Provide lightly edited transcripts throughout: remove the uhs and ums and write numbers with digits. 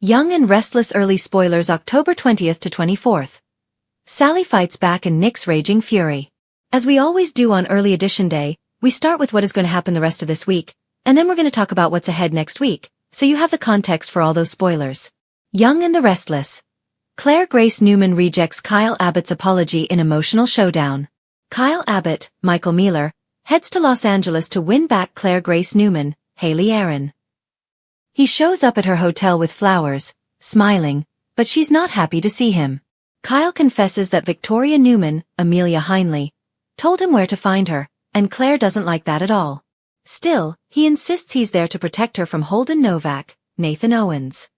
Young and Restless early spoilers October 20th to 24th. Sally fights back in Nick's raging fury. As we always do on early edition day, we start with what is going to happen the rest of this week, and then we're going to talk about what's ahead next week, so you have the context for all those spoilers. Young and the Restless. Claire Grace Newman rejects Kyle Abbott's apology in emotional showdown. Kyle Abbott, Michael Mealer, heads to Los Angeles to win back Claire Grace Newman, Haley Aaron. He shows up at her hotel with flowers, smiling, but she's not happy to see him. Kyle confesses that Victoria Newman, Amelia Heinley, told him where to find her, and Claire doesn't like that at all. Still, he insists he's there to protect her from Holden Novak, Nathan Owens.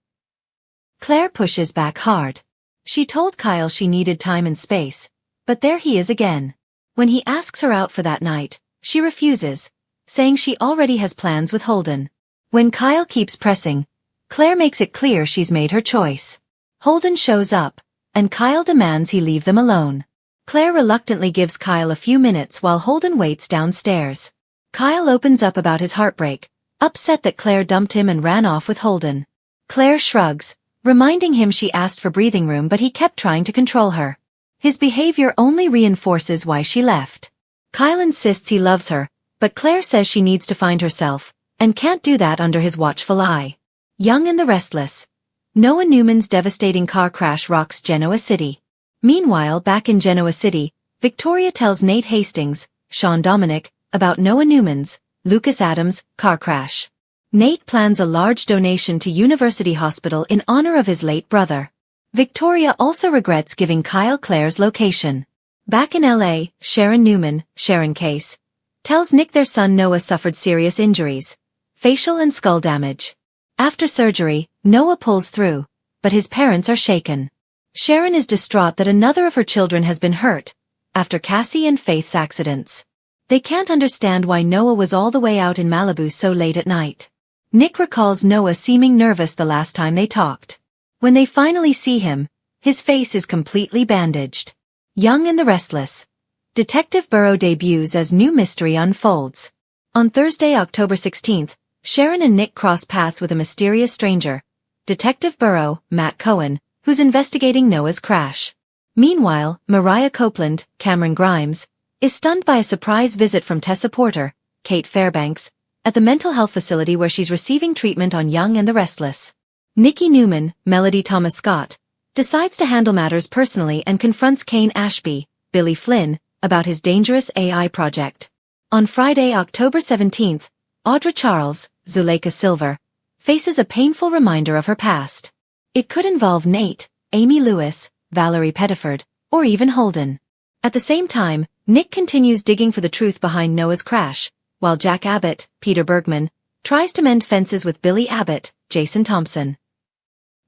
Claire pushes back hard. She told Kyle she needed time and space, but there he is again. When he asks her out for that night, she refuses, saying she already has plans with Holden. When Kyle keeps pressing, Claire makes it clear she's made her choice. Holden shows up, and Kyle demands he leave them alone. Claire reluctantly gives Kyle a few minutes while Holden waits downstairs. Kyle opens up about his heartbreak, upset that Claire dumped him and ran off with Holden. Claire shrugs, reminding him she asked for breathing room but he kept trying to control her. His behavior only reinforces why she left. Kyle insists he loves her, but Claire says she needs to find herself, and can't do that under his watchful eye. Young and the Restless. Noah Newman's devastating car crash rocks Genoa City. Meanwhile, back in Genoa City, Victoria tells Nate Hastings, Sean Dominic, about Noah Newman's, Lucas Adams, car crash. Nate plans a large donation to University Hospital in honor of his late brother. Victoria also regrets giving Kyle Claire's location. Back in LA, Sharon Newman, Sharon Case, tells Nick their son Noah suffered serious injuries, facial and skull damage. After surgery, Noah pulls through, but his parents are shaken. Sharon is distraught that another of her children has been hurt, after Cassie and Faith's accidents. They can't understand why Noah was all the way out in Malibu so late at night. Nick recalls Noah seeming nervous the last time they talked. When they finally see him, his face is completely bandaged. Young and the Restless. Detective Burrow debuts as new mystery unfolds. On Thursday, October 16th, Sharon and Nick cross paths with a mysterious stranger, Detective Burrow, Matt Cohen, who's investigating Noah's crash. Meanwhile, Mariah Copeland, Cameron Grimes, is stunned by a surprise visit from Tessa Porter, Kate Fairbanks, at the mental health facility where she's receiving treatment on Young and the Restless. Nikki Newman, Melody Thomas Scott, decides to handle matters personally and confronts Kane Ashby, Billy Flynn, about his dangerous AI project. On Friday, October 17th, Audra Charles, Zuleika Silver, faces a painful reminder of her past. It could involve Nate, Amy Lewis, Valerie Pettiford, or even Holden. At the same time, Nick continues digging for the truth behind Noah's crash, while Jack Abbott, Peter Bergman, tries to mend fences with Billy Abbott, Jason Thompson.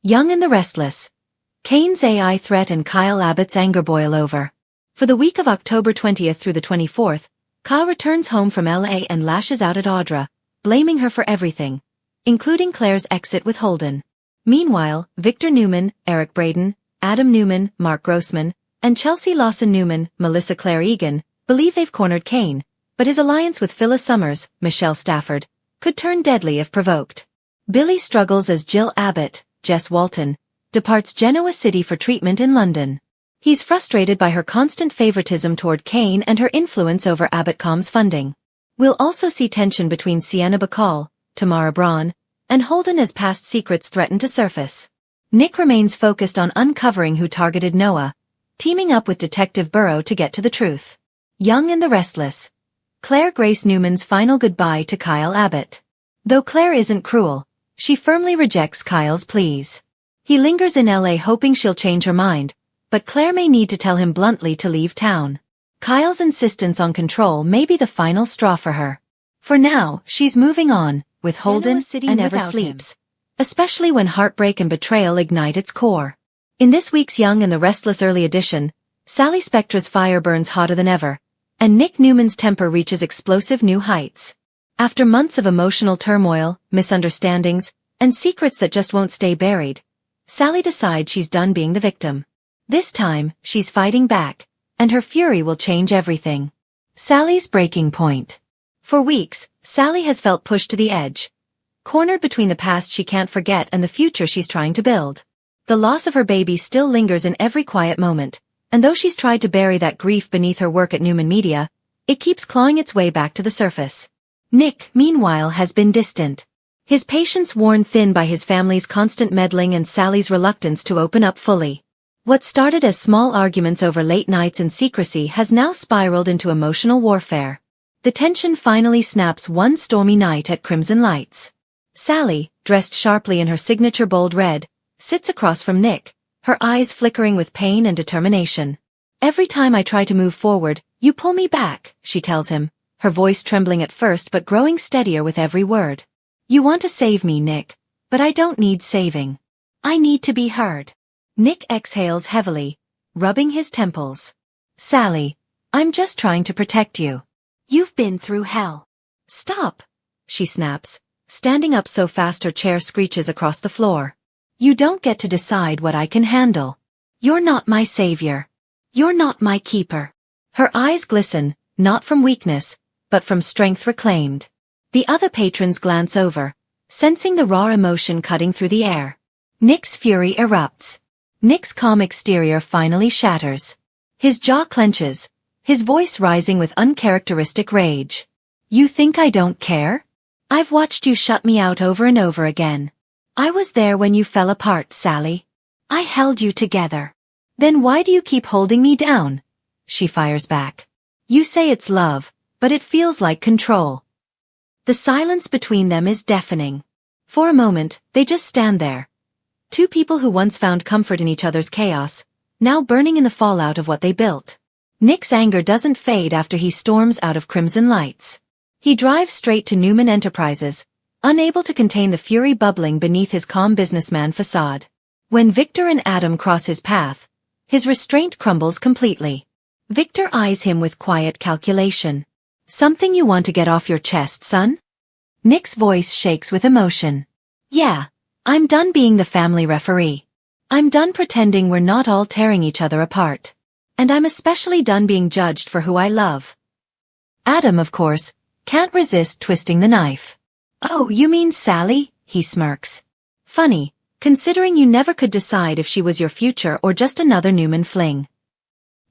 Young and the Restless. Kane's AI threat and Kyle Abbott's anger boil over. For the week of October 20th through the 24th, Kyle returns home from LA and lashes out at Audra, blaming her for everything, including Claire's exit with Holden. Meanwhile, Victor Newman, Eric Braden, Adam Newman, Mark Grossman, and Chelsea Lawson Newman, Melissa Claire Egan, believe they've cornered Kane, but his alliance with Phyllis Summers, Michelle Stafford, could turn deadly if provoked. Billy struggles as Jill Abbott, Jess Walton, departs Genoa City for treatment in London. He's frustrated by her constant favoritism toward Kane and her influence over Abbottcom's funding. We'll also see tension between Sienna Bacall, Tamara Braun, and Holden as past secrets threaten to surface. Nick remains focused on uncovering who targeted Noah, teaming up with Detective Burrow to get to the truth. Young and the Restless. Claire Grace Newman's final goodbye to Kyle Abbott. Though Claire isn't cruel, she firmly rejects Kyle's pleas. He lingers in LA hoping she'll change her mind, but Claire may need to tell him bluntly to leave town. Kyle's insistence on control may be the final straw for her. For now, she's moving on, with Holden, and never sleeps, especially when heartbreak and betrayal ignite its core. In this week's Young and the Restless early edition, Sally Spectra's fire burns hotter than ever, and Nick Newman's temper reaches explosive new heights. After months of emotional turmoil, misunderstandings, and secrets that just won't stay buried, Sally decides she's done being the victim. This time, she's fighting back, and her fury will change everything. Sally's breaking point. For weeks, Sally has felt pushed to the edge, cornered between the past she can't forget and the future she's trying to build. The loss of her baby still lingers in every quiet moment, and though she's tried to bury that grief beneath her work at Newman Media, it keeps clawing its way back to the surface. Nick, meanwhile, has been distant. His patience worn thin by his family's constant meddling and Sally's reluctance to open up fully. What started as small arguments over late nights and secrecy has now spiraled into emotional warfare. The tension finally snaps one stormy night at Crimson Lights. Sally, dressed sharply in her signature bold red, sits across from Nick, her eyes flickering with pain and determination. "Every time I try to move forward, you pull me back," she tells him, her voice trembling at first but growing steadier with every word. "You want to save me, Nick, but I don't need saving. I need to be heard." Nick exhales heavily, rubbing his temples. "Sally, I'm just trying to protect you. You've been through hell." "Stop," she snaps, standing up so fast her chair screeches across the floor. "You don't get to decide what I can handle. You're not my savior. You're not my keeper." Her eyes glisten, not from weakness, but from strength reclaimed. The other patrons glance over, sensing the raw emotion cutting through the air. Nick's fury erupts. Nick's calm exterior finally shatters. His jaw clenches, his voice rising with uncharacteristic rage. "You think I don't care? I've watched you shut me out over and over again. I was there when you fell apart, Sally. I held you together. Then why do you keep holding me down?" she fires back. "You say it's love, but it feels like control." The silence between them is deafening. For a moment, they just stand there. Two people who once found comfort in each other's chaos, now burning in the fallout of what they built. Nick's anger doesn't fade after he storms out of Crimson Lights. He drives straight to Newman Enterprises, unable to contain the fury bubbling beneath his calm businessman facade. When Victor and Adam cross his path, his restraint crumbles completely. Victor eyes him with quiet calculation. "Something you want to get off your chest, son?" Nick's voice shakes with emotion. "Yeah, I'm done being the family referee. I'm done pretending we're not all tearing each other apart. And I'm especially done being judged for who I love." Adam, of course, can't resist twisting the knife. "Oh, you mean Sally?" he smirks. "Funny, considering you never could decide if she was your future or just another Newman fling."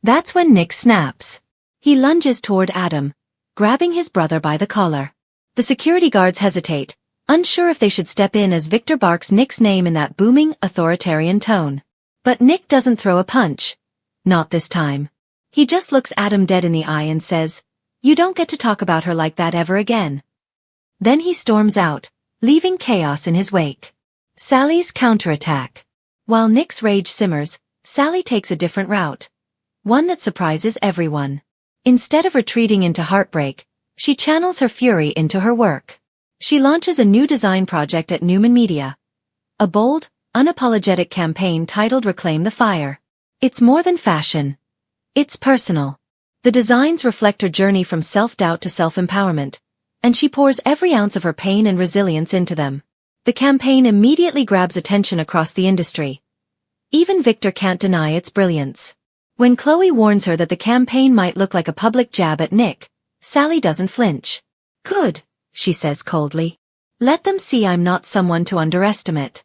That's when Nick snaps. He lunges toward Adam, grabbing his brother by the collar. The security guards hesitate, unsure if they should step in as Victor barks Nick's name in that booming, authoritarian tone. But Nick doesn't throw a punch. Not this time. He just looks Adam dead in the eye and says, "You don't get to talk about her like that ever again." Then he storms out, leaving chaos in his wake. Sally's counterattack. While Nick's rage simmers, Sally takes a different route. One that surprises everyone. Instead of retreating into heartbreak, she channels her fury into her work. She launches a new design project at Newman Media. A bold, unapologetic campaign titled Reclaim the Fire. It's more than fashion. It's personal. The designs reflect her journey from self-doubt to self-empowerment, and she pours every ounce of her pain and resilience into them. The campaign immediately grabs attention across the industry. Even Victor can't deny its brilliance. When Chloe warns her that the campaign might look like a public jab at Nick, Sally doesn't flinch. "Good," she says coldly. "Let them see I'm not someone to underestimate."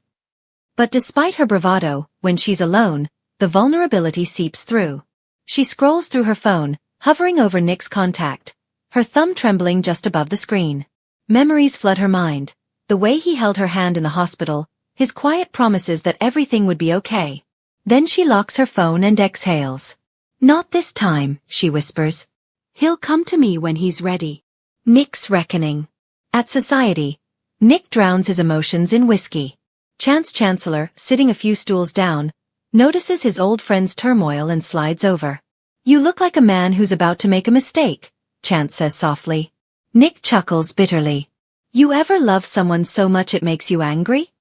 But despite her bravado, when she's alone, the vulnerability seeps through. She scrolls through her phone, hovering over Nick's contact, her thumb trembling just above the screen. Memories flood her mind. The way he held her hand in the hospital, his quiet promises that everything would be okay. Then she locks her phone and exhales. "Not this time," she whispers. "He'll come to me when he's ready." Nick's reckoning. At Society, Nick drowns his emotions in whiskey. Chance Chancellor, sitting a few stools down, notices his old friend's turmoil and slides over. "You look like a man who's about to make a mistake," Chance says softly. Nick chuckles bitterly. "You ever love someone so much it makes you angry?"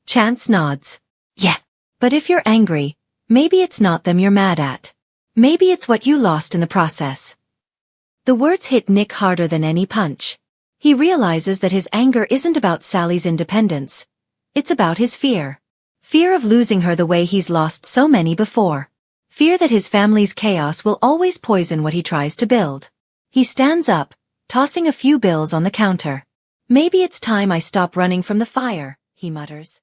Chance nods. "Yeah. But if you're angry, maybe it's not them you're mad at. Maybe it's what you lost in the process." The words hit Nick harder than any punch. He realizes that his anger isn't about Sally's independence. It's about his fear. Fear of losing her the way he's lost so many before. Fear that his family's chaos will always poison what he tries to build. He stands up, tossing a few bills on the counter. Maybe it's time I stop running from the fire, he mutters.